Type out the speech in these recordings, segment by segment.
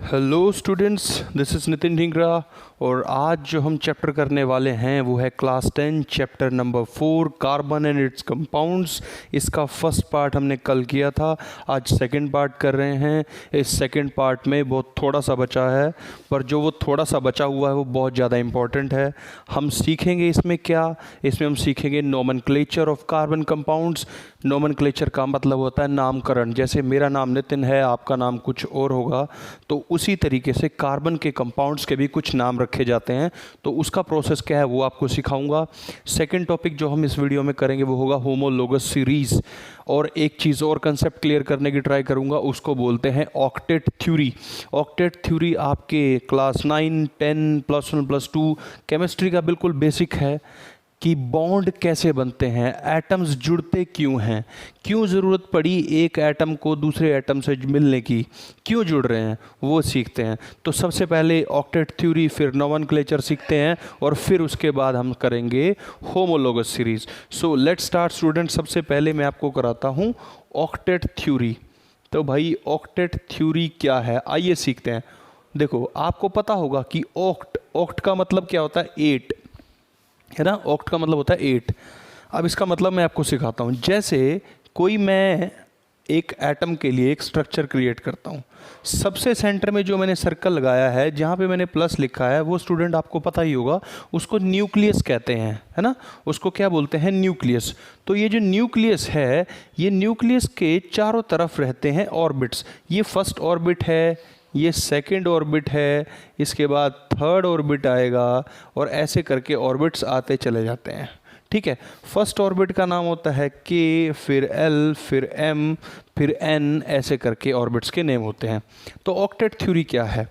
Hello students, this is Nitin Dhingra और आज जो हम चैप्टर करने वाले हैं वो है class 10 chapter number 4 carbon and it's compounds. इसका फर्स्ट पार्ट हमने कल किया था, आज सेकंड पार्ट कर रहे हैं। इस सेकंड पार्ट में बहुत थोड़ा सा बचा है, पर जो वो थोड़ा सा बचा हुआ है वो बहुत ज़्यादा इम्पॉर्टेंट है। हम सीखेंगे इसमें क्या, इसमें हम सीखेंगे nomenclature of carbon compounds. Nomenclature का मतलब होता है नामकरण। जैसे मेरा नाम नितिन है, आपका नाम कुछ और होगा, तो उसी तरीके से कार्बन के कंपाउंड्स के भी कुछ नाम रखे जाते हैं। तो उसका प्रोसेस क्या है वो आपको सिखाऊंगा। सेकंड टॉपिक जो हम इस वीडियो में करेंगे वो होगा होमोलोगस सीरीज़। और एक चीज़ और कंसेप्ट क्लियर करने की ट्राई करूंगा, उसको बोलते हैं ऑक्टेट थ्योरी। ऑक्टेट थ्योरी आपके क्लास 9, 10, +1, +2 केमिस्ट्री का बिल्कुल बेसिक है कि बॉन्ड कैसे बनते हैं, एटम्स जुड़ते क्यों हैं, क्यों ज़रूरत पड़ी एक एटम को दूसरे एटम से मिलने की, क्यों जुड़ रहे हैं, वो सीखते हैं। तो सबसे पहले ऑक्टेट थ्योरी, फिर नोमेनक्लेचर सीखते हैं और फिर उसके बाद हम करेंगे homologous series. So let's start student. सबसे पहले मैं आपको कराता हूँ ऑक्टेट थ्योरी। तो भाई ऑक्टेट थ्योरी क्या है, आइए सीखते हैं। देखो, आपको पता होगा कि ऑक्ट का मतलब क्या होता है, 8 है ना। ऑक्ट का मतलब होता है 8। अब इसका मतलब मैं आपको सिखाता हूँ। जैसे कोई मैं एक एटम के लिए एक स्ट्रक्चर क्रिएट करता हूँ, सबसे सेंटर में जो मैंने सर्कल लगाया है, जहाँ पे मैंने प्लस लिखा है, वो स्टूडेंट आपको पता ही होगा, उसको न्यूक्लियस कहते हैं, है ना। उसको क्या बोलते हैं, न्यूक्लियस। तो ये जो न्यूक्लियस है, ये न्यूक्लियस के चारों तरफ रहते हैं ऑर्बिट्स। ये फर्स्ट ऑर्बिट है, ये सेकंड ऑर्बिट है, इसके बाद थर्ड ऑर्बिट आएगा और ऐसे करके ऑर्बिट्स आते चले जाते हैं। ठीक है, फर्स्ट ऑर्बिट का नाम होता है के, फिर एल, फिर एम, फिर एन, ऐसे करके ऑर्बिट्स के नेम होते हैं। तो ऑक्टेट थ्योरी क्या है?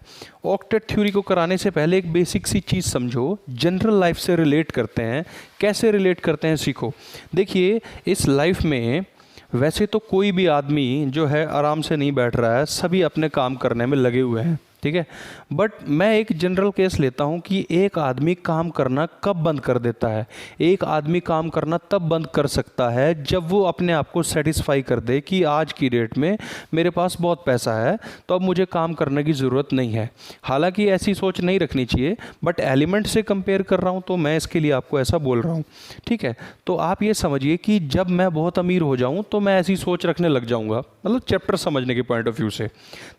ऑक्टेट थ्योरी को कराने से पहले एक बेसिक सी चीज़ समझो, जनरल लाइफ से रिलेट करते हैं। कैसे रिलेट करते हैं सीखो। देखिए, इस लाइफ में वैसे तो कोई भी आदमी जो है आराम से नहीं बैठ रहा है, सभी अपने काम करने में लगे हुए हैं, ठीक है। बट मैं एक जनरल केस लेता हूँ कि एक आदमी काम करना कब बंद कर देता है। एक आदमी काम करना तब बंद कर सकता है जब वो अपने आप को सेटिस्फाई कर दे कि आज की डेट में मेरे पास बहुत पैसा है, तो अब मुझे काम करने की ज़रूरत नहीं है। हालांकि ऐसी सोच नहीं रखनी चाहिए, बट एलिमेंट से कंपेयर कर रहा हूँ तो मैं इसके लिए आपको ऐसा बोल रहा हूँ, ठीक है। तो आप ये समझिए कि जब मैं बहुत अमीर हो जाऊँ तो मैं ऐसी सोच रखने लग जाऊँगा, मतलब चैप्टर समझने के पॉइंट ऑफ व्यू से।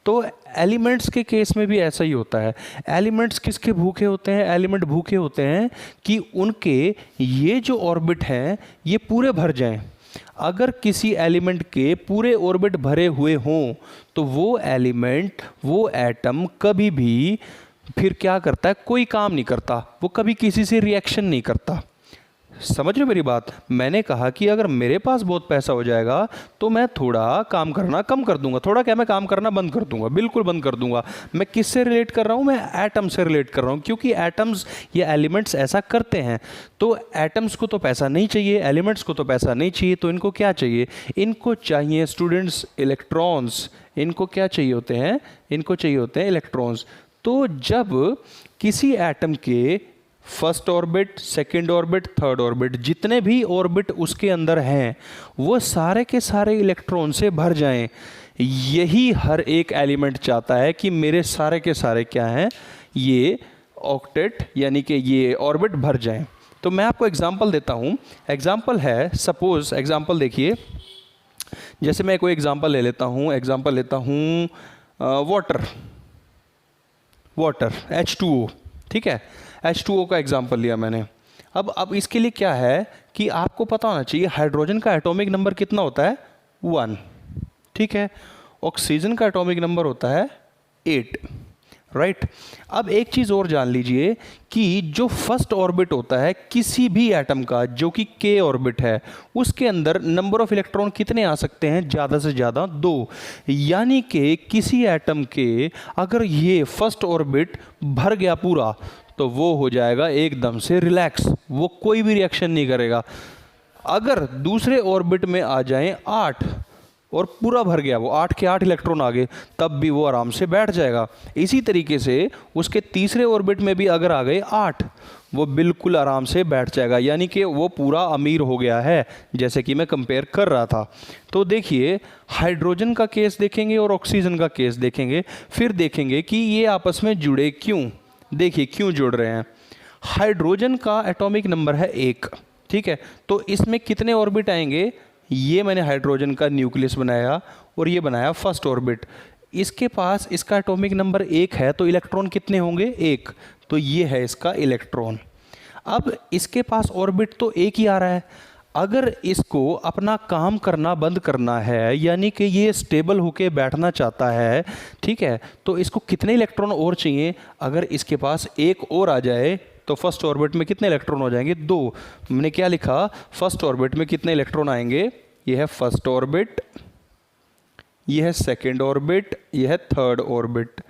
तो एलिमेंट्स के केस में भी ऐसा ही होता है। एलिमेंट्स किसके भूखे होते हैं? एलिमेंट भूखे होते हैं कि उनके ये जो ऑर्बिट हैं ये पूरे भर जाएं। अगर किसी एलिमेंट के पूरे ऑर्बिट भरे हुए हों तो वो एलिमेंट, वो एटम कभी भी फिर क्या करता है, कोई काम नहीं करता, वो कभी किसी से रिएक्शन नहीं करता। समझ रहे हो मेरी बात? मैंने कहा कि अगर मेरे पास बहुत पैसा हो जाएगा तो मैं थोड़ा काम करना कम कर दूंगा। थोड़ा क्या, मैं काम करना बंद कर दूंगा, बिल्कुल बंद कर दूंगा। मैं किससे रिलेट कर रहा हूं? मैं एटम से रिलेट कर रहा हूं, क्योंकि एटम्स या एलिमेंट्स ऐसा करते हैं। तो एटम्स को तो पैसा नहीं चाहिए, एलिमेंट्स को तो पैसा नहीं चाहिए, तो इनको क्या चाहिए? इनको चाहिए स्टूडेंट्स इलेक्ट्रॉन्स। इनको क्या चाहिए होते हैं? इनको चाहिए होते हैं इलेक्ट्रॉन्स। तो जब किसी एटम के first orbit, second orbit, third orbit, जितने भी ऑर्बिट उसके अंदर हैं, वो सारे के सारे इलेक्ट्रॉन से भर जाएं। यही हर एक एलिमेंट चाहता है कि मेरे सारे के सारे क्या हैं, ये ऑक्टेट यानी कि ये ऑर्बिट भर जाएं। तो मैं आपको एग्जांपल देता हूं। एग्जांपल है, सपोज एग्जांपल देखिए, जैसे मैं कोई एग्जांपल ले लेता हूं। एग्जांपल लेता हूं वाटर H2O, ठीक है। H2O का एग्जाम्पल लिया मैंने। अब इसके लिए क्या है कि आपको पता होना चाहिए हाइड्रोजन का एटॉमिक नंबर कितना होता है, 1, ठीक है। ऑक्सीजन का एटॉमिक नंबर होता है 8, राइट। अब एक चीज़ और जान लीजिए कि जो फर्स्ट ऑर्बिट होता है किसी भी एटम का, जो कि K ऑर्बिट है, उसके अंदर नंबर ऑफ इलेक्ट्रॉन कितने आ सकते हैं? ज़्यादा से ज़्यादा 2। यानी कि किसी एटम के अगर ये फर्स्ट ऑर्बिट भर गया पूरा तो वो हो जाएगा एकदम से रिलैक्स, वो कोई भी रिएक्शन नहीं करेगा। अगर दूसरे ऑर्बिट में आ जाएं 8 और पूरा भर गया, वो 8 के 8 इलेक्ट्रॉन आ गए, तब भी वो आराम से बैठ जाएगा। इसी तरीके से उसके तीसरे ऑर्बिट में भी अगर आ गए 8, वो बिल्कुल आराम से बैठ जाएगा, यानी कि वो पूरा अमीर हो गया है, जैसे कि मैं कंपेयर कर रहा था। तो देखिए, हाइड्रोजन का केस देखेंगे और ऑक्सीजन का केस देखेंगे, फिर देखेंगे कि ये आपस में जुड़े क्यों। देखिए क्यों जुड़ रहे हैं। हाइड्रोजन का एटॉमिक नंबर है 1, ठीक है, तो इसमें कितने ऑर्बिट आएंगे, ये मैंने हाइड्रोजन का न्यूक्लियस बनाया और ये बनाया फर्स्ट ऑर्बिट। इसके पास इसका एटॉमिक नंबर 1 है, तो इलेक्ट्रॉन कितने होंगे, 1, तो ये है इसका इलेक्ट्रॉन। अब इसके पास ऑर्बिट तो 1 ही आ रहा है, अगर इसको अपना काम करना बंद करना है, यानी कि ये स्टेबल होके बैठना चाहता है, ठीक है, तो इसको कितने इलेक्ट्रॉन और चाहिए। अगर इसके पास 1 और आ जाए तो फर्स्ट ऑर्बिट में कितने इलेक्ट्रॉन हो जाएंगे, 2। मैंने क्या लिखा, फर्स्ट ऑर्बिट में कितने इलेक्ट्रॉन आएंगे, ये है फर्स्ट ऑर्बिट, ये है सेकेंड ऑर्बिट, ये है थर्ड ऑर्बिट,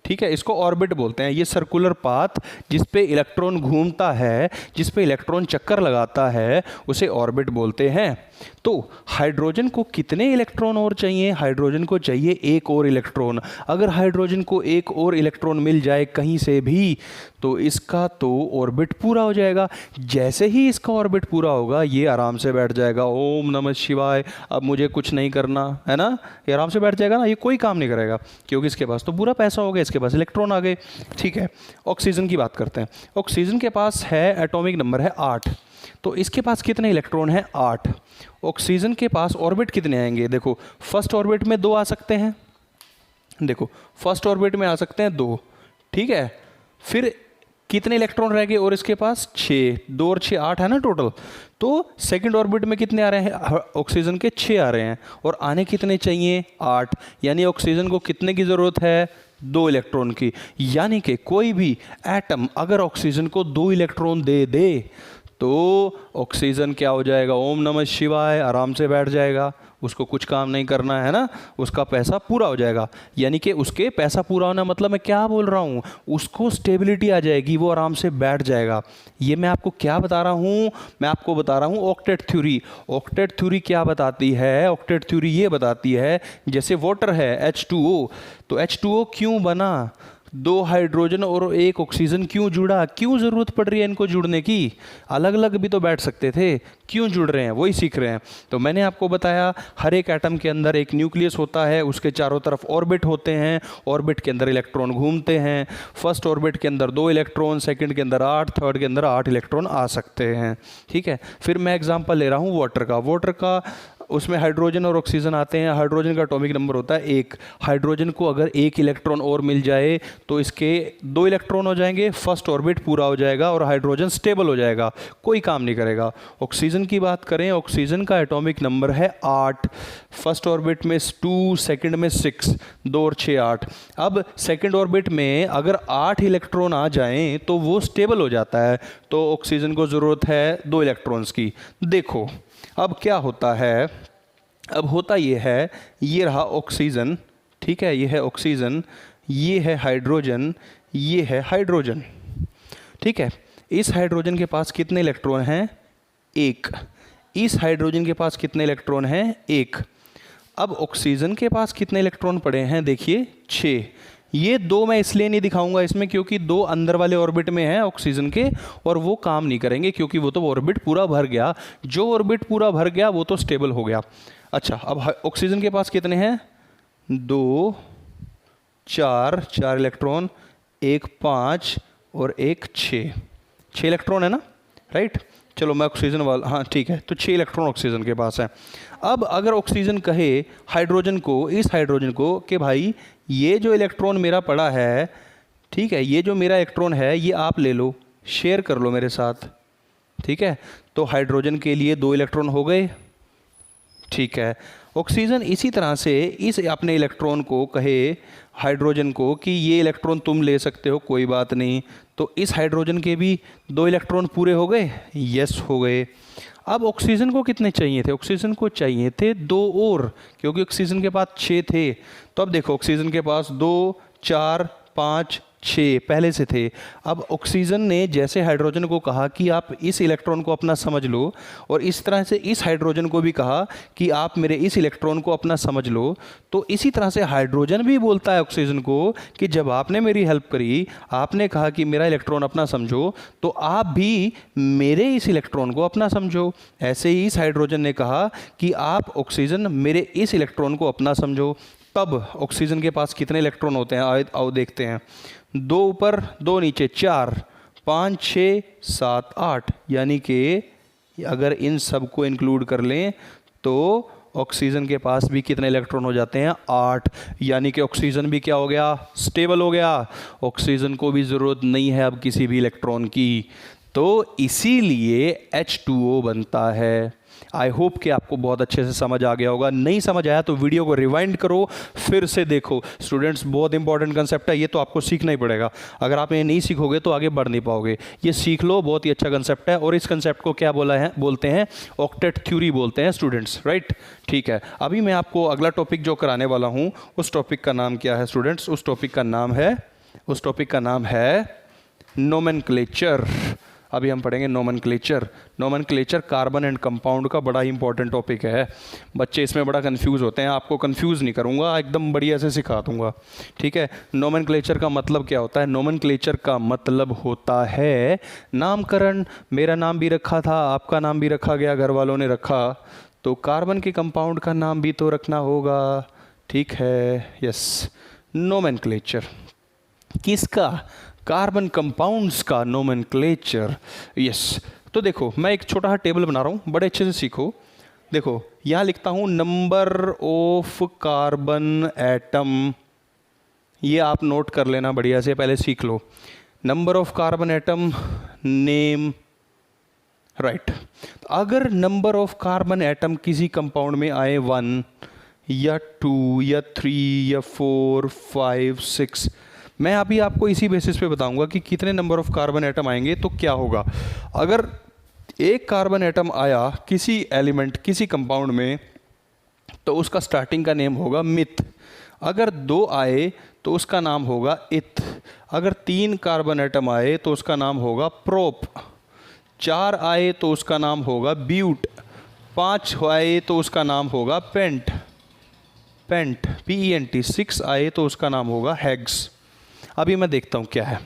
ठीक है, इसको ऑर्बिट बोलते हैं। ये सर्कुलर पाथ जिस पे इलेक्ट्रॉन घूमता है, जिस पे इलेक्ट्रॉन चक्कर लगाता है, उसे ऑर्बिट बोलते हैं। तो हाइड्रोजन को कितने इलेक्ट्रॉन और चाहिए, हाइड्रोजन को चाहिए 1 और इलेक्ट्रॉन। अगर हाइड्रोजन को 1 और इलेक्ट्रॉन मिल जाए कहीं से भी, तो इसका तो ऑर्बिट पूरा हो जाएगा। जैसे ही इसका ऑर्बिट पूरा होगा, ये आराम से बैठ जाएगा। ओम नमः शिवाय, अब मुझे कुछ नहीं करना है ना, ये आराम से बैठ जाएगा ना, ये कोई काम नहीं करेगा, क्योंकि इसके पास तो पूरा पैसा हो गया, इसके पास इलेक्ट्रॉन आ गए, ठीक है। ऑक्सीजन की बात करते हैं। ऑक्सीजन के पास है एटॉमिक नंबर है 8, तो इसके पास कितने इलेक्ट्रॉन हैं, 8। ऑक्सीजन के पास ऑर्बिट कितने आएंगे, देखो फर्स्ट ऑर्बिट में 2 आ सकते हैं, देखो फर्स्ट ऑर्बिट में आ सकते हैं 2, ठीक है। फिर कितने इलेक्ट्रॉन रह गए और इसके पास 6, 2 और 6 8 है ना टोटल। तो सेकंड ऑर्बिट में कितने आ रहे हैं, ऑक्सीजन के 6 आ रहे हैं, और आने कितने चाहिए, 8। यानी ऑक्सीजन को कितने की ज़रूरत है, 2 इलेक्ट्रॉन की। यानी कि कोई भी एटम अगर ऑक्सीजन को 2 इलेक्ट्रॉन दे दे, तो ऑक्सीजन क्या हो जाएगा, ओम नमः शिवाय, आराम से बैठ जाएगा, उसको कुछ काम नहीं करना है ना, उसका पैसा पूरा हो जाएगा। यानी कि उसके पैसा पूरा होना मतलब मैं क्या बोल रहा हूँ, उसको स्टेबिलिटी आ जाएगी, वो आराम से बैठ जाएगा। ये मैं आपको क्या बता रहा हूँ, मैं आपको बता रहा हूँ ऑक्टेट थ्योरी। ऑक्टेट थ्योरी क्या बताती है, ऑक्टेट थ्योरी ये बताती है, जैसे वाटर है H2O, तो H2O क्यों बना, 2 हाइड्रोजन और 1 ऑक्सीजन क्यों जुड़ा, क्यों ज़रूरत पड़ रही है इनको जुड़ने की, अलग अलग भी तो बैठ सकते थे, क्यों जुड़ रहे हैं, वही सीख रहे हैं। तो मैंने आपको बताया, हर एक एटम के अंदर एक न्यूक्लियस होता है, उसके चारों तरफ ऑर्बिट होते हैं, ऑर्बिट के अंदर इलेक्ट्रॉन घूमते हैं। फर्स्ट ऑर्बिट के अंदर 2 इलेक्ट्रॉन, सेकंड के अंदर 8, थर्ड के अंदर 8 इलेक्ट्रॉन आ सकते हैं, ठीक है। फिर मैं एग्जांपल ले रहा हूँ वाटर का। वाटर का उसमें हाइड्रोजन और ऑक्सीजन आते हैं। हाइड्रोजन का एटॉमिक नंबर होता है 1। हाइड्रोजन को अगर 1 इलेक्ट्रॉन और मिल जाए तो इसके 2 इलेक्ट्रॉन हो जाएंगे, फर्स्ट ऑर्बिट पूरा हो जाएगा और हाइड्रोजन स्टेबल हो जाएगा, कोई काम नहीं करेगा। ऑक्सीजन की बात करें, ऑक्सीजन का एटॉमिक नंबर है 8, फर्स्ट ऑर्बिट में 2, सेकंड में 6, 2 और 6 8। अब सेकंड ऑर्बिट में अगर 8 इलेक्ट्रॉन आ जाएं तो वो स्टेबल हो जाता है, तो ऑक्सीजन को ज़रूरत है 2 इलेक्ट्रॉन्स की। देखो अब क्या होता है, अब होता ये है, ये रहा ऑक्सीजन, ठीक है, ये है ऑक्सीजन, ये है हाइड्रोजन, ये है हाइड्रोजन, ठीक है। इस हाइड्रोजन के पास कितने इलेक्ट्रॉन हैं, 1। इस हाइड्रोजन के पास कितने इलेक्ट्रॉन हैं, 1। अब ऑक्सीजन के पास कितने इलेक्ट्रॉन पड़े हैं, देखिए 6। ये 2 मैं इसलिए नहीं दिखाऊंगा इसमें क्योंकि 2 अंदर वाले ऑर्बिट में हैं ऑक्सीजन के, और वो काम नहीं करेंगे क्योंकि वो तो ऑर्बिट पूरा भर गया। जो ऑर्बिट पूरा भर गया वो तो स्टेबल हो गया। अच्छा, अब ऑक्सीजन के पास कितने हैं, 2 4 4 इलेक्ट्रॉन, 1 5 और 1 6 इलेक्ट्रॉन है ना, राइट। चलो मैं ऑक्सीजन वाला, हाँ ठीक है, तो 6 इलेक्ट्रॉन ऑक्सीजन के पास है। अब अगर ऑक्सीजन कहे हाइड्रोजन को, इस हाइड्रोजन को, कि भाई ये जो इलेक्ट्रॉन मेरा पड़ा है, ठीक है, ये जो मेरा इलेक्ट्रॉन है ये आप ले लो, शेयर कर लो मेरे साथ, ठीक है, तो हाइड्रोजन के लिए 2 इलेक्ट्रॉन हो गए, ठीक है। ऑक्सीजन इसी तरह से इस अपने इलेक्ट्रॉन को कहे हाइड्रोजन को कि ये इलेक्ट्रॉन तुम ले सकते हो, कोई बात नहीं, तो इस हाइड्रोजन के भी 2 इलेक्ट्रॉन पूरे हो गए, यस हो गए। अब ऑक्सीजन को कितने चाहिए थे, ऑक्सीजन को चाहिए थे 2 और, क्योंकि ऑक्सीजन के पास 6 थे। तो अब देखो ऑक्सीजन के पास 2 4 5 6 पहले से थे। अब ऑक्सीजन ने जैसे हाइड्रोजन को कहा कि आप इस इलेक्ट्रॉन को अपना समझ लो, और इस तरह से इस हाइड्रोजन को भी कहा कि आप मेरे इस इलेक्ट्रॉन को अपना समझ लो, तो इसी तरह से हाइड्रोजन भी बोलता है ऑक्सीजन को कि जब आपने मेरी हेल्प करी, आपने कहा कि मेरा इलेक्ट्रॉन अपना समझो, तो आप भी मेरे इस इलेक्ट्रॉन को अपना समझो। ऐसे ही इस हाइड्रोजन ने कहा कि आप ऑक्सीजन मेरे इस इलेक्ट्रॉन को अपना समझो। तब ऑक्सीजन के पास कितने इलेक्ट्रॉन होते हैं, आओ देखते हैं। 2 ऊपर 2 नीचे 4, 5 6 7 8, यानी कि अगर इन सब को इंक्लूड कर लें तो ऑक्सीजन के पास भी कितने इलेक्ट्रॉन हो जाते हैं, 8। यानी कि ऑक्सीजन भी क्या हो गया, स्टेबल हो गया। ऑक्सीजन को भी ज़रूरत नहीं है अब किसी भी इलेक्ट्रॉन की, तो इसीलिए H2O बनता है। आई होप कि आपको बहुत अच्छे से समझ आ गया होगा। नहीं समझ आया तो वीडियो को रिवाइंड करो, फिर से देखो। स्टूडेंट्स, बहुत इंपॉर्टेंट कंसेप्ट है, ये तो आपको सीखना ही पड़ेगा। अगर आप ये नहीं सीखोगे तो आगे बढ़ नहीं पाओगे। ये सीख लो, बहुत ही अच्छा कंसेप्ट है। और इस कंसेप्ट को क्या बोलते हैं, ऑक्टेट थ्योरी बोलते हैं स्टूडेंट्स, राइट। ठीक है, अभी मैं आपको अगला टॉपिक जो कराने वाला हूँ, उस टॉपिक का नाम क्या है स्टूडेंट्स? उस टॉपिक का नाम है नोमेनक्लेचर। अभी हम पढ़ेंगे नोमेनक्लेचर कार्बन एंड कंपाउंड का बड़ा ही इंपॉर्टेंट टॉपिक है। बच्चे इसमें बड़ा कंफ्यूज होते हैं, आपको कंफ्यूज नहीं करूँगा, एकदम बढ़िया से सिखा दूंगा। ठीक है, नोमेनक्लेचर का मतलब क्या होता है? नोमेनक्लेचर का मतलब होता है नामकरण। मेरा नाम भी रखा था, आपका नाम भी रखा गया, घर वालों ने रखा, तो कार्बन के कंपाउंड का नाम भी तो रखना होगा। ठीक है, यस, नोमेनक्लेचर किसका? कार्बन कंपाउंड्स का नोमेनक्लेचर। यस, तो देखो मैं एक छोटा सा टेबल बना रहा हूँ, बड़े अच्छे से सीखो। देखो यहाँ लिखता हूँ नंबर ऑफ कार्बन एटम, ये आप नोट कर लेना बढ़िया से, पहले सीख लो। Number of carbon atom, name, right. अगर नंबर ऑफ कार्बन एटम किसी कंपाउंड में आए 1 या 2 या 3 या 4 5 6, मैं अभी आपको इसी बेसिस पे बताऊंगा कि कितने नंबर ऑफ कार्बन एटम आएंगे तो क्या होगा। अगर एक कार्बन एटम आया किसी एलिमेंट, किसी कंपाउंड में, तो उसका स्टार्टिंग का नेम होगा मिथ। अगर 2 आए तो उसका नाम होगा इथ। अगर 3 कार्बन एटम आए तो उसका नाम होगा प्रोप। 4 आए तो उसका नाम होगा ब्यूट। 5 आए तो उसका नाम होगा पेंट, PENT। 6 आए तो उसका नाम होगा हेक्स। अभी मैं देखता हूँ क्या है।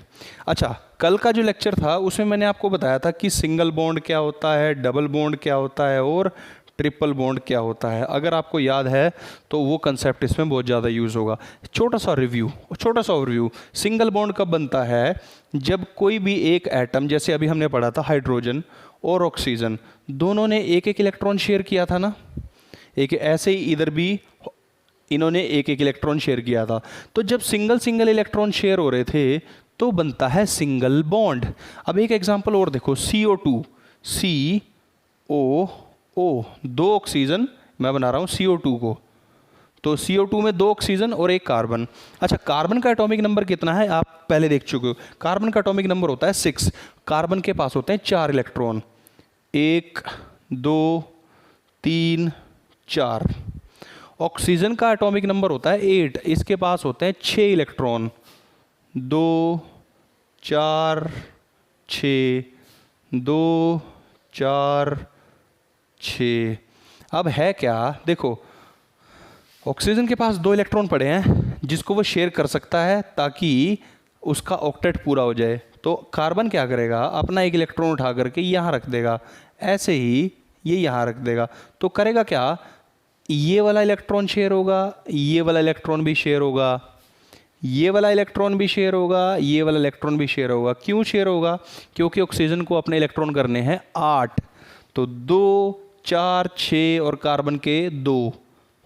अच्छा, कल का जो लेक्चर था उसमें मैंने आपको बताया था कि सिंगल बॉन्ड क्या होता है, डबल बॉन्ड क्या होता है और ट्रिपल बॉन्ड क्या होता है। अगर आपको याद है तो वो कंसेप्ट इसमें बहुत ज़्यादा यूज़ होगा। छोटा सा ओवरव्यू। सिंगल बॉन्ड कब बनता है? जब कोई भी एक एटम, जैसे अभी हमने पढ़ा था हाइड्रोजन और ऑक्सीजन, दोनों ने एक एक इलेक्ट्रॉन शेयर किया था ना। एक ऐसे ही इधर भी इन्होंने एक एक इलेक्ट्रॉन शेयर किया था। तो जब सिंगल इलेक्ट्रॉन शेयर हो रहे थे तो बनता है सिंगल बॉन्ड। अब एक एग्जांपल और देखो, CO2, COO, 2 ऑक्सीजन, मैं बना रहा हूँ CO2 को, तो CO2 में 2 ऑक्सीजन और 1 कार्बन। अच्छा, कार्बन का एटॉमिक नंबर कितना है आप पहले देख चुके हो। कार्बन का एटॉमिक नंबर होता है 6। कार्बन के पास होते हैं 4 इलेक्ट्रॉन, 1 2 3 4। ऑक्सीजन का एटॉमिक नंबर होता है 8, इसके पास होते हैं 6 इलेक्ट्रॉन, 2 4 6, 2 4 6। अब है क्या, देखो ऑक्सीजन के पास 2 इलेक्ट्रॉन पड़े हैं जिसको वो शेयर कर सकता है ताकि उसका ऑक्टेट पूरा हो जाए। तो कार्बन क्या करेगा, अपना 1 इलेक्ट्रॉन उठा करके यहाँ रख देगा, ऐसे ही ये यहाँ रख देगा। तो करेगा क्या, ये वाला इलेक्ट्रॉन शेयर होगा, ये वाला इलेक्ट्रॉन भी शेयर होगा, ये वाला इलेक्ट्रॉन भी शेयर होगा, ये वाला इलेक्ट्रॉन भी शेयर होगा। क्यों शेयर होगा? क्योंकि ऑक्सीजन को अपने इलेक्ट्रॉन करने हैं 8। तो 2 4 6 और कार्बन के 2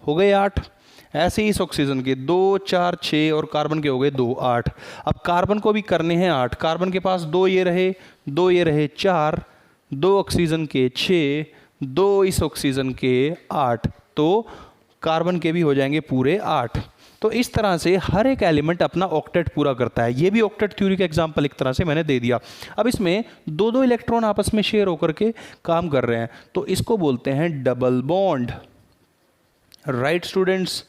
हो गए 8। ऐसे ही इस ऑक्सीजन के 2 4 6 और कार्बन के हो गए 2 8। अब कार्बन को भी करने हैं 8। कार्बन के पास 2 ये रहे, 2 ये रहे 4, 2 ऑक्सीजन के 6, 2 इस ऑक्सीजन के 8, तो कार्बन के भी हो जाएंगे पूरे 8। तो इस तरह से हर एक एलिमेंट अपना ऑक्टेट पूरा करता है। ये भी ऑक्टेट थ्योरी का एग्जांपल एक तरह से मैंने दे दिया। अब इसमें 2 इलेक्ट्रॉन आपस में शेयर होकर के काम कर रहे हैं, तो इसको बोलते हैं डबल बॉन्ड। राइट स्टूडेंट्स,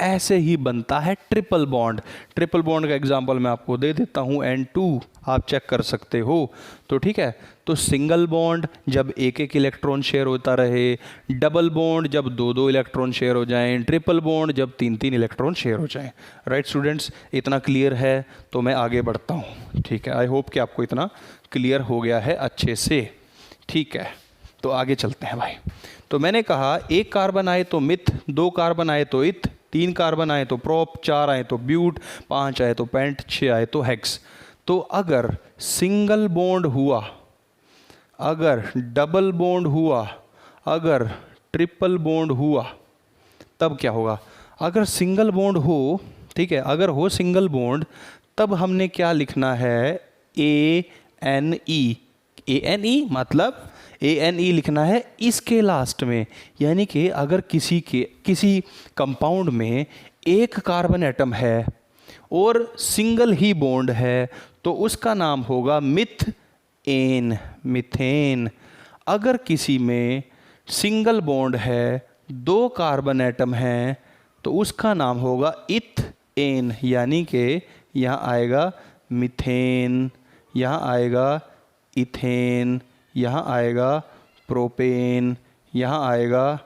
ऐसे ही बनता है ट्रिपल बॉन्ड। ट्रिपल बॉन्ड का एग्जांपल मैं आपको दे देता हूँ, N2 आप चेक कर सकते हो। तो ठीक है, तो सिंगल बॉन्ड जब एक एक इलेक्ट्रॉन शेयर होता रहे, डबल बॉन्ड जब दो दो इलेक्ट्रॉन शेयर हो जाएं, ट्रिपल बॉन्ड जब तीन तीन इलेक्ट्रॉन शेयर हो जाएं। राइट स्टूडेंट्स, इतना क्लियर है? तो मैं आगे बढ़ता हूँ। ठीक है, आई होप कि आपको इतना क्लियर हो गया है अच्छे से। ठीक है, तो आगे चलते हैं भाई। तो मैंने कहा एक कार्बन आए तो मिथ, दो कार्बन आए तो इथ, तीन कार्बन आए तो प्रोप, चार आए तो ब्यूट, पांच आए तो पेंट, छः आए तो हेक्स। तो अगर सिंगल बॉन्ड हुआ, अगर डबल बॉन्ड हुआ, अगर ट्रिपल बॉन्ड हुआ, तब क्या होगा? अगर सिंगल बॉन्ड हो, ठीक है, अगर हो सिंगल बॉन्ड, तब हमने क्या लिखना है? ANE। ANE मतलब ANE लिखना है इसके लास्ट में। यानी कि अगर किसी कंपाउंड में एक कार्बन एटम है और सिंगल ही बॉन्ड है तो उसका नाम होगा मिथेन, मिथेन। अगर किसी में सिंगल बॉन्ड है, दो कार्बन एटम हैं, तो उसका नाम होगा इथेन। यानी कि यहाँ आएगा मिथेन, यहाँ आएगा इथेन, यहाँ आएगा प्रोपेन, यहाँ आएगा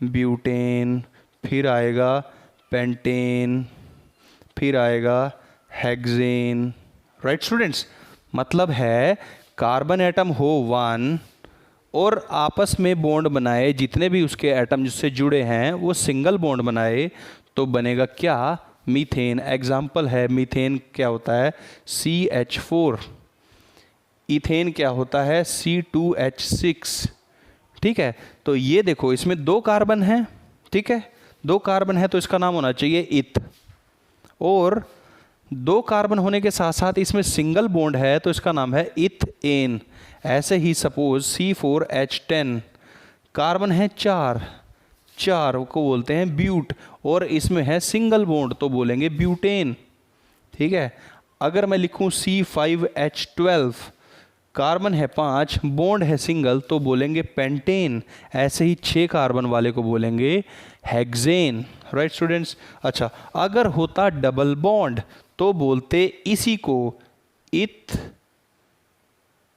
ब्यूटेन, फिर आएगा पेंटेन, फिर आएगा हेक्सेन। राइट स्टूडेंट्स, मतलब है कार्बन एटम हो वन और आपस में बॉन्ड बनाए, जितने भी उसके एटम जिससे जुड़े हैं वो सिंगल बॉन्ड बनाए, तो बनेगा क्या? मीथेन। एग्जाम्पल है मीथेन क्या होता है? CH4। इथेन क्या होता है? C2H6। ठीक है, तो ये देखो इसमें दो कार्बन हैं, ठीक है, दो कार्बन है तो इसका नाम होना चाहिए इथ। और दो कार्बन होने के साथ साथ इसमें सिंगल बॉन्ड है तो इसका नाम है इथेन। ऐसे ही सपोज C4H10, कार्बन है चार, चार को बोलते हैं ब्यूट, और इसमें है सिंगल बॉन्ड तो बोलेंगे ब्यूटेन। ठीक है, अगर मैं लिखूं C5H12, कार्बन है पाँच, बॉन्ड है सिंगल तो बोलेंगे पेंटेन। ऐसे ही छः कार्बन वाले को बोलेंगे हेक्सेन। राइट स्टूडेंट्स, अच्छा अगर होता डबल बॉन्ड तो बोलते इसी को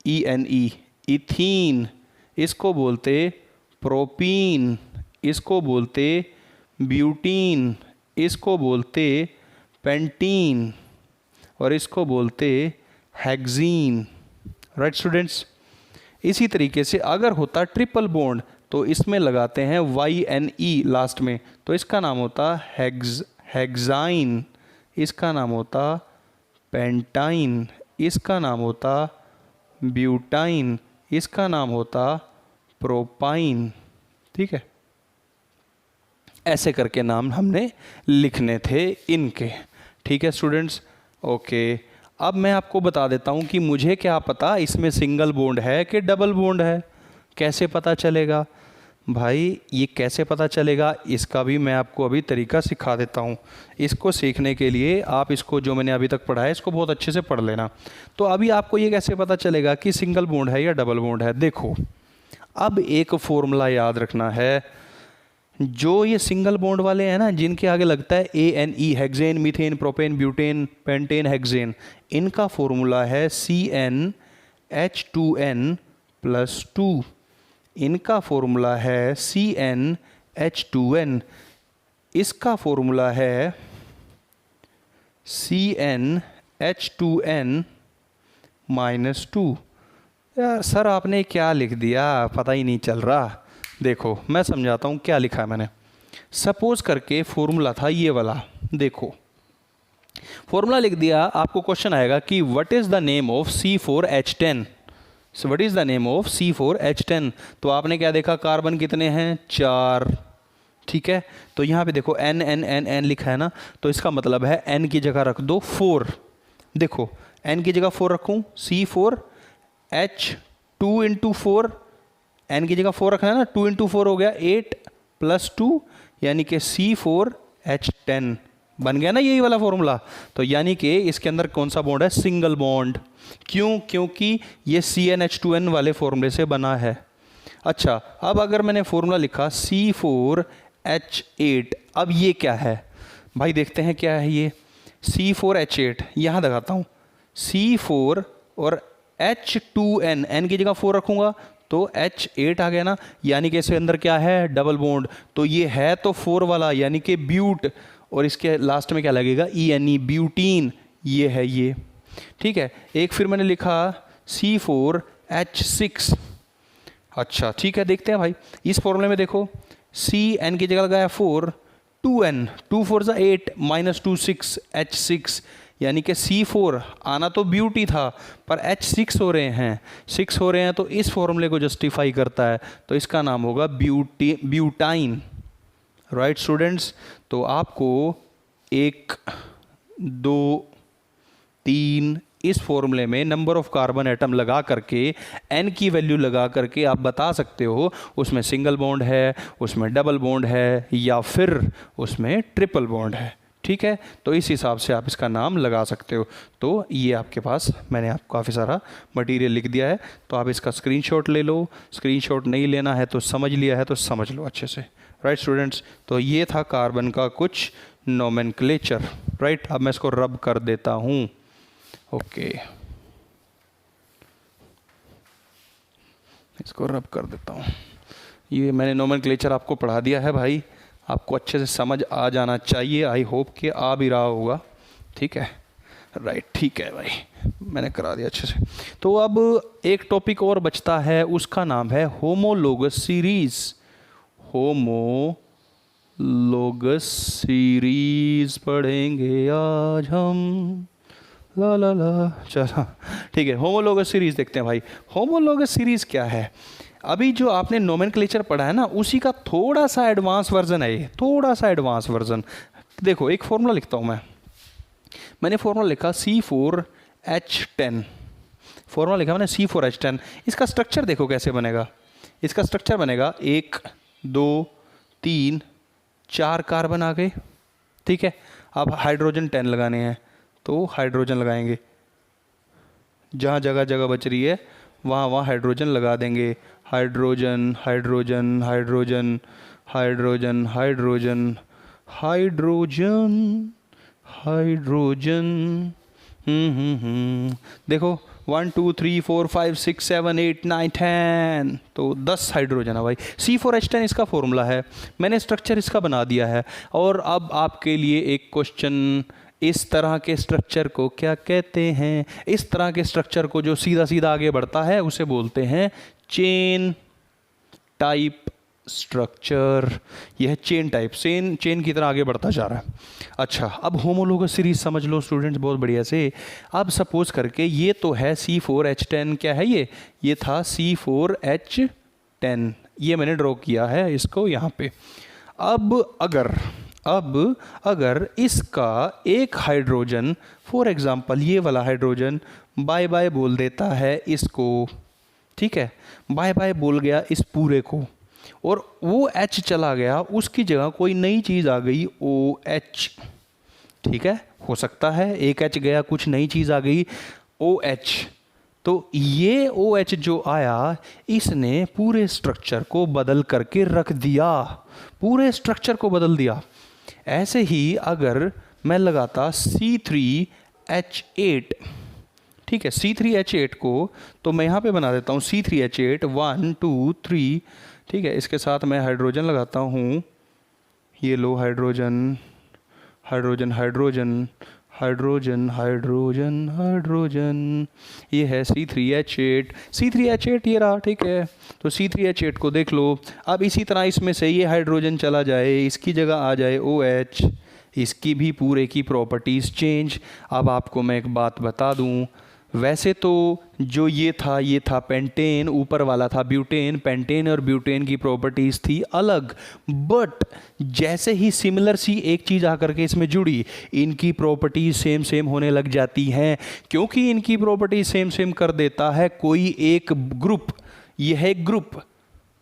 ENE, इथीन, इसको बोलते प्रोपीन, इसको बोलते ब्यूटीन, इसको बोलते पेंटीन और इसको बोलते हेक्सीन। राइट स्टूडेंट्स, इसी तरीके से अगर होता ट्रिपल बॉन्ड तो इसमें लगाते हैं YNE लास्ट में, तो इसका नाम होता हेक्साइन, इसका नाम होता पेंटाइन, इसका नाम होता ब्यूटाइन, इसका नाम होता प्रोपाइन। ठीक है, ऐसे करके नाम हमने लिखने थे इनके। ठीक है स्टूडेंट्स, ओके। अब मैं आपको बता देता हूँ कि मुझे क्या पता इसमें सिंगल बॉन्ड है कि डबल बॉन्ड है। कैसे पता चलेगा भाई? ये कैसे पता चलेगा इसका भी मैं आपको अभी तरीका सिखा देता हूँ। इसको सीखने के लिए आप इसको जो मैंने अभी तक पढ़ा है इसको बहुत अच्छे से पढ़ लेना। तो अभी आपको ये कैसे पता चलेगा कि सिंगल बॉन्ड है या डबल बॉन्ड है? देखो, अब एक फॉर्मूला याद रखना है। जो ये सिंगल बॉन्ड वाले हैं ना, जिनके आगे लगता है ANE, hexane, methane, propane, butane, pentane, hexane, इनका फॉर्मूला है CnH2n+2। इनका फॉर्मूला है CnH2n। इसका फॉर्मूला है CnH2n-2। यार सर आपने क्या लिख दिया, पता ही नहीं चल रहा। देखो मैं समझाता हूँ क्या लिखा है मैंने। सपोज करके फॉर्मूला था ये वाला, देखो फॉर्मूला लिख दिया। आपको क्वेश्चन आएगा कि what is the name of C4H10। What is the name of C4H10। तो आपने क्या देखा, कार्बन कितने हैं? चार। ठीक है, तो यहाँ पे देखो N N N N लिखा है ना, तो इसका मतलब है N की जगह रख दो 4। देखो N की जगह 4 रखूँ, C4H2 × 4, N की जगह 4 रखना है ना, 2 × 4 हो गया 8 + 2 यानी कि C4H10 बन गया ना, यही वाला फॉर्मूला। तो यानी कि इसके अंदर कौन सा बॉन्ड है? Single bond. क्यों? क्योंकि ये CnH2n वाले फॉर्मूले से बना है। अच्छा, अब अगर मैंने फॉर्मूला लिखा C4H8, अब ये क्या है भाई देखते हैं क्या है ये C4H8, यहाँ दिखाता हूँ C4 और H2N, N की जगह 4 रखूँगा तो H8 आ गया ना, यानी कि इसके अंदर क्या है डबल बॉन्ड, तो ये है तो 4 वाला यानी कि ब्यूट, और इसके लास्ट में क्या लगेगा ENE, ब्यूटीन, ये है ये। ठीक है, एक फिर मैंने लिखा C4H6। अच्छा ठीक है, देखते हैं भाई इस फॉर्मूले में देखो CN की जगह लगाया 4, 2N, 2 4 सा 8 माइनस 2 6, H6, यानी कि C4 आना तो ब्यूटी था पर H6 हो रहे हैं, 6 हो रहे हैं, तो इस फॉर्मूले को जस्टिफाई करता है, तो इसका नाम होगा ब्यूटाइन। राइट स्टूडेंट्स, तो आपको 1 2 3 इस फॉर्मूले में नंबर ऑफ कार्बन एटम लगा करके N की वैल्यू लगा करके आप बता सकते हो उसमें सिंगल बॉन्ड है, उसमें डबल बॉन्ड है, या फिर उसमें ट्रिपल बॉन्ड है। ठीक है, तो इस हिसाब से आप इसका नाम लगा सकते हो। तो ये आपके पास मैंने आपको काफ़ी सारा मटेरियल लिख दिया है, तो आप इसका स्क्रीनशॉट ले लो, स्क्रीनशॉट नहीं लेना है तो समझ लिया है तो समझ लो अच्छे से। राइट स्टूडेंट्स, तो ये था कार्बन का कुछ नोमेनक्लेचर। राइट, अब मैं इसको रब कर देता हूँ। ओके, इसको रब कर देता हूँ। ये मैंने नोमेनक्लेचर आपको पढ़ा दिया है भाई, आपको अच्छे से समझ आ जाना चाहिए, आई होप कि आ भी रहा होगा। ठीक है, राइट, ठीक है भाई, मैंने करा दिया अच्छे से। तो अब एक टॉपिक और बचता है, उसका नाम है होमोलोगस सीरीज। होमोलोगस सीरीज पढ़ेंगे आज हम, ला ला ला। चलो ठीक है, होमोलोगस सीरीज देखते हैं भाई। होमोलोगस सीरीज क्या है? अभी जो आपने नोमेनक्लेचर पढ़ा है ना, उसी का थोड़ा सा एडवांस वर्जन है ये, थोड़ा सा एडवांस वर्जन। देखो एक फॉर्मूला लिखता हूँ मैंने फॉर्मूला लिखा C4H10, फॉर्मूला लिखा मैंने C4H10। इसका स्ट्रक्चर देखो कैसे बनेगा। इसका स्ट्रक्चर बनेगा 1 2 3 4 कार्बन आ गए। ठीक है, अब हाइड्रोजन 10 लगाने हैं तो हाइड्रोजन लगाएंगे, जहाँ जगह जगह बच रही है वहाँ हाइड्रोजन लगा देंगे। Hydrogen hydrogen hydrogen hydrogen hydrogen hydrogen hydrogen. देखो 1 2 3 4 5 6 7 8 9 10, तो 10 हाइड्रोजन है भाई। C4H10 इसका फॉर्मूला है, मैंने स्ट्रक्चर इसका बना दिया है। और अब आपके लिए एक क्वेश्चन, इस तरह के स्ट्रक्चर को क्या कहते हैं? इस तरह के स्ट्रक्चर को जो सीधा सीधा आगे बढ़ता है उसे बोलते हैं चेन टाइप स्ट्रक्चर। यह चेन टाइप, चेन की तरह आगे बढ़ता जा रहा है। अच्छा, अब होमोलोगस सीरीज समझ लो स्टूडेंट्स बहुत बढ़िया से। अब सपोज करके ये तो है C4H10, क्या है ये था C4H10, ये मैंने ड्रॉ किया है इसको यहाँ पे। अब अगर इसका एक हाइड्रोजन, फॉर एग्जांपल ये वाला हाइड्रोजन बाय बाय बोल देता है इसको, ठीक है, बाय बाय बोल गया इस पूरे को, और वो H चला गया, उसकी जगह कोई नई चीज़ आ गई OH। ठीक है, हो सकता है एक H गया, कुछ नई चीज़ आ गई OH। तो ये OH जो आया, इसने पूरे स्ट्रक्चर को बदल करके रख दिया, पूरे स्ट्रक्चर को बदल दिया। ऐसे ही अगर मैं लगाता C3H8, ठीक है, C3H8 को तो मैं यहाँ पे बना देता हूँ C3H8 1 2 3, ठीक है, इसके साथ मैं हाइड्रोजन लगाता हूँ, ये लो hydrogen hydrogen hydrogen hydrogen hydrogen hydrogen, ये है C3H8 ये रहा। ठीक है, तो C3H8 को देख लो। अब इसी तरह इसमें से ये हाइड्रोजन चला जाए, इसकी जगह आ जाए OH, इसकी भी पूरे की प्रॉपर्टीज़ चेंज। अब आपको मैं एक बात बता दूं, वैसे तो जो ये था पेंटेन, ऊपर वाला था ब्यूटेन। पेंटेन और ब्यूटेन की प्रॉपर्टीज़ थी अलग, बट जैसे ही सिमिलर सी एक चीज़ आकर के इसमें जुड़ी, इनकी प्रॉपर्टीज़ सेम सेम होने लग जाती हैं। क्योंकि इनकी प्रॉपर्टीज सेम सेम कर देता है कोई एक ग्रुप, ये है एक ग्रुप,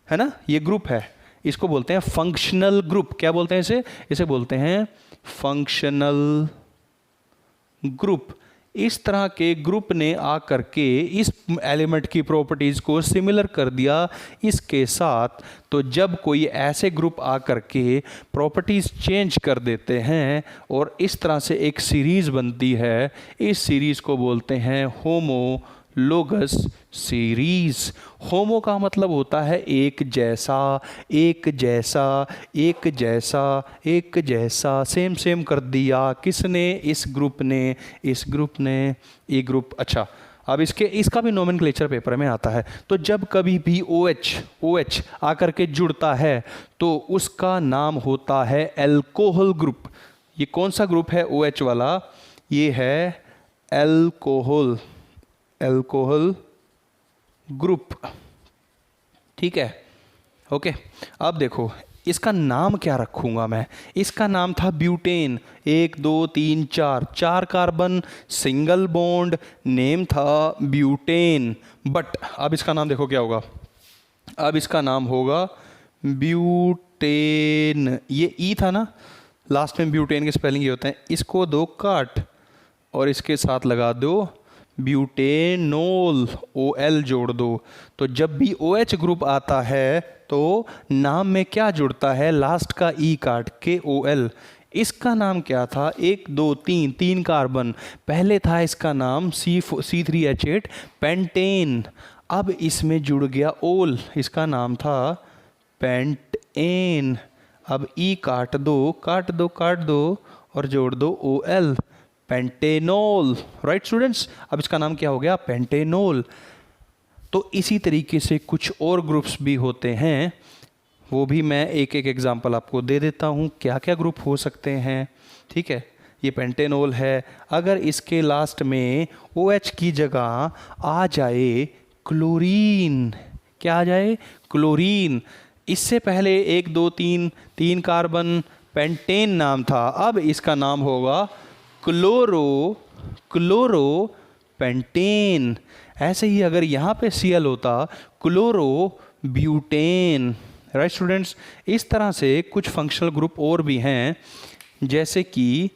है ना, ये ग्रुप है, इसको बोलते हैं फंक्शनल ग्रुप। क्या बोलते हैं इसे बोलते हैं फंक्शनल ग्रुप। इस तरह के ग्रुप ने आकर के इस एलिमेंट की प्रॉपर्टीज़ को सिमिलर कर दिया इसके साथ। तो जब कोई ऐसे ग्रुप आकर के प्रॉपर्टीज़ चेंज कर देते हैं और इस तरह से एक सीरीज़ बनती है, इस सीरीज़ को बोलते हैं होमोलोगस सीरीज़। होमो का मतलब होता है एक जैसा, एक जैसा, एक जैसा, एक जैसा, सेम सेम कर दिया। किसने? इस ग्रुप ने, इस ग्रुप ने, ये ग्रुप। अच्छा, अब इसका भी नोमेनक्लेचर पेपर में आता है। तो जब कभी भी OH आकर के जुड़ता है तो उसका नाम होता है एल्कोहल ग्रुप। ये कौन सा ग्रुप है OH वाला? ये है एल्कोहल ग्रुप। ठीक है, ओके। अब देखो इसका नाम क्या रखूँगा मैं। इसका नाम था butane. 1 2 3 4 carbon, single bond, name था ब्यूटेन। बट अब इसका नाम देखो क्या होगा। अब इसका नाम होगा ब्यूटेन। ये ई था ना, लास्ट में ब्यूटेन के स्पेलिंग ये होते हैं। इसको दो काट और इसके साथ लगा दो ब्यूटेनोल, OL जोड़ दो। तो जब भी OH ग्रुप आता है तो नाम में क्या जुड़ता है? लास्ट का E काट के OL। इसका नाम क्या था? 1 2 3 कार्बन। पहले था इसका नाम C3H8 पेंटेन। अब इसमें जुड़ गया ओल, इसका नाम था पेंटेन। अब E काट दो और जोड़ दो OL, पेंटेनोल। राइट स्टूडेंट्स, अब इसका नाम क्या हो गया? पेंटेनोल। तो इसी तरीके से कुछ और ग्रुप्स भी होते हैं, वो भी मैं एक एक एग्जांपल आपको दे देता हूँ क्या क्या ग्रुप हो सकते हैं। ठीक है, ये पेंटेनोल है। अगर इसके लास्ट में OH की जगह आ जाए क्लोरीन, क्या आ जाए? क्लोरीन। इससे पहले 1 2 3 कार्बन, पेंटेन नाम था। अब इसका नाम होगा क्लोरो पेंटेन। ऐसे ही अगर यहाँ पे Cl होता, क्लोरो ब्यूटेन। राइट स्टूडेंट्स, इस तरह से कुछ फंक्शनल ग्रुप और भी हैं, जैसे कि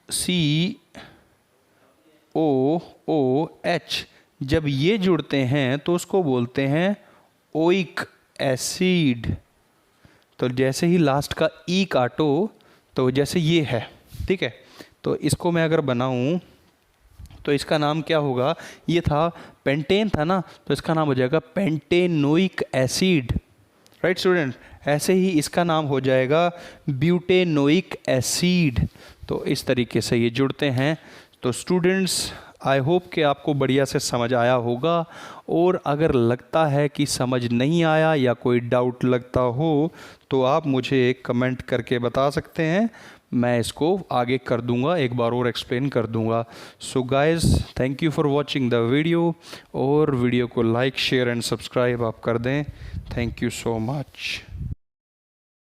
COOH। जब ये जुड़ते हैं तो उसको बोलते हैं ओइक एसिड। तो जैसे ही लास्ट का E काटो तो जैसे ये है, ठीक है। तो इसको मैं अगर बनाऊं तो इसका नाम क्या होगा? ये था पेंटेन था ना, तो इसका नाम हो जाएगा पेंटेनोइक एसिड। राइट स्टूडेंट, ऐसे ही इसका नाम हो जाएगा ब्यूटेनोइक एसिड। तो इस तरीके से ये जुड़ते हैं। तो स्टूडेंट्स, आई होप कि आपको बढ़िया से समझ आया होगा। और अगर लगता है कि समझ नहीं आया या कोई डाउट लगता हो तो आप मुझे कमेंट करके बता सकते हैं, मैं इसको आगे कर दूंगा, एक बार और एक्सप्लेन कर दूंगा। So guys, thank you for watching the video. और वीडियो को लाइक, शेयर एंड सब्सक्राइब आप कर दें। Thank you so much.